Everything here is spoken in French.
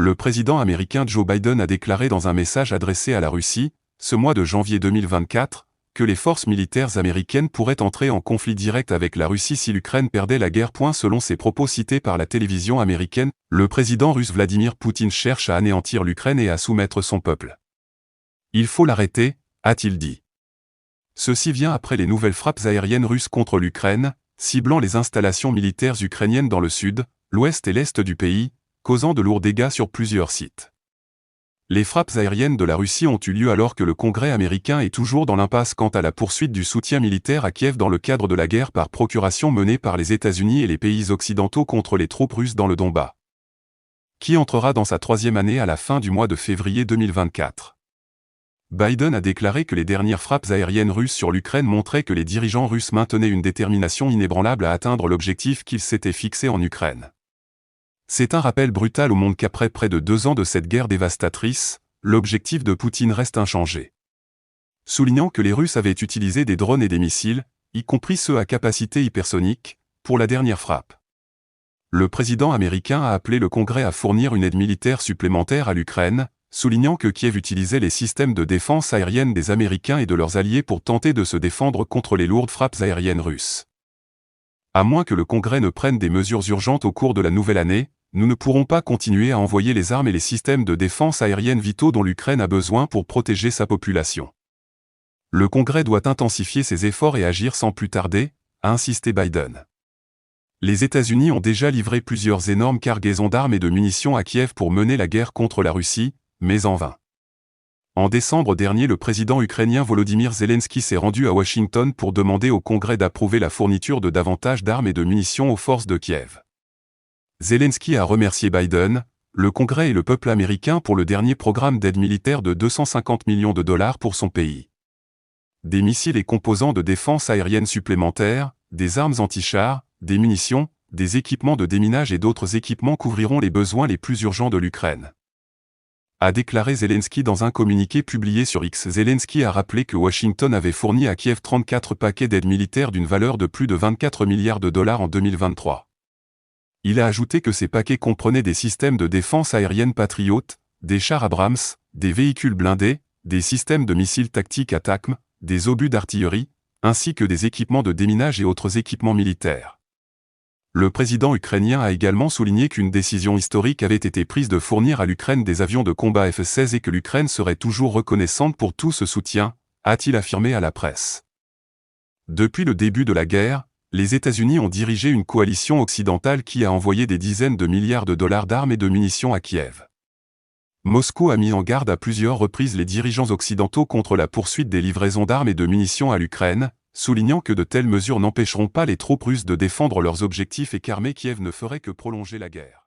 Le président américain Joe Biden a déclaré dans un message adressé à la Russie, ce mois de janvier 2024, que les forces militaires américaines pourraient entrer en conflit direct avec la Russie si l'Ukraine perdait la guerre. Selon ses propos cités par la télévision américaine, le président russe Vladimir Poutine cherche à anéantir l'Ukraine et à soumettre son peuple. Il faut l'arrêter, a-t-il dit. Ceci vient après les nouvelles frappes aériennes russes contre l'Ukraine, ciblant les installations militaires ukrainiennes dans le sud, l'ouest et l'est du pays, causant de lourds dégâts sur plusieurs sites. Les frappes aériennes de la Russie ont eu lieu alors que le Congrès américain est toujours dans l'impasse quant à la poursuite du soutien militaire à Kiev dans le cadre de la guerre par procuration menée par les États-Unis et les pays occidentaux contre les troupes russes dans le Donbass, qui entrera dans sa 3e année à la fin du mois de février 2024. Biden a déclaré que les dernières frappes aériennes russes sur l'Ukraine montraient que les dirigeants russes maintenaient une détermination inébranlable à atteindre l'objectif qu'ils s'étaient fixé en Ukraine. C'est un rappel brutal au monde qu'après près de 2 ans de cette guerre dévastatrice, l'objectif de Poutine reste inchangé. Soulignant que les Russes avaient utilisé des drones et des missiles, y compris ceux à capacité hypersonique, pour la dernière frappe. Le président américain a appelé le Congrès à fournir une aide militaire supplémentaire à l'Ukraine, soulignant que Kiev utilisait les systèmes de défense aérienne des Américains et de leurs alliés pour tenter de se défendre contre les lourdes frappes aériennes russes. À moins que le Congrès ne prenne des mesures urgentes au cours de la nouvelle année, nous ne pourrons pas continuer à envoyer les armes et les systèmes de défense aérienne vitaux dont l'Ukraine a besoin pour protéger sa population. Le Congrès doit intensifier ses efforts et agir sans plus tarder, a insisté Biden. Les États-Unis ont déjà livré plusieurs énormes cargaisons d'armes et de munitions à Kiev pour mener la guerre contre la Russie, mais en vain. En décembre dernier, le président ukrainien Volodymyr Zelensky s'est rendu à Washington pour demander au Congrès d'approuver la fourniture de davantage d'armes et de munitions aux forces de Kiev. Zelensky a remercié Biden, le Congrès et le peuple américain pour le dernier programme d'aide militaire de 250 millions de dollars pour son pays. Des missiles et composants de défense aérienne supplémentaires, des armes anti-chars, des munitions, des équipements de déminage et d'autres équipements couvriront les besoins les plus urgents de l'Ukraine, a déclaré Zelensky dans un communiqué publié sur X. Zelensky a rappelé que Washington avait fourni à Kiev 34 paquets d'aide militaire d'une valeur de plus de 24 milliards de dollars en 2023. Il a ajouté que ces paquets comprenaient des systèmes de défense aérienne Patriot, des chars Abrams, des véhicules blindés, des systèmes de missiles tactiques ATACMS, des obus d'artillerie, ainsi que des équipements de déminage et autres équipements militaires. Le président ukrainien a également souligné qu'une décision historique avait été prise de fournir à l'Ukraine des avions de combat F-16 et que l'Ukraine serait toujours reconnaissante pour tout ce soutien, a-t-il affirmé à la presse. Depuis le début de la guerre, les États-Unis ont dirigé une coalition occidentale qui a envoyé des dizaines de milliards de dollars d'armes et de munitions à Kiev. Moscou a mis en garde à plusieurs reprises les dirigeants occidentaux contre la poursuite des livraisons d'armes et de munitions à l'Ukraine, soulignant que de telles mesures n'empêcheront pas les troupes russes de défendre leurs objectifs et qu'armer Kiev ne ferait que prolonger la guerre.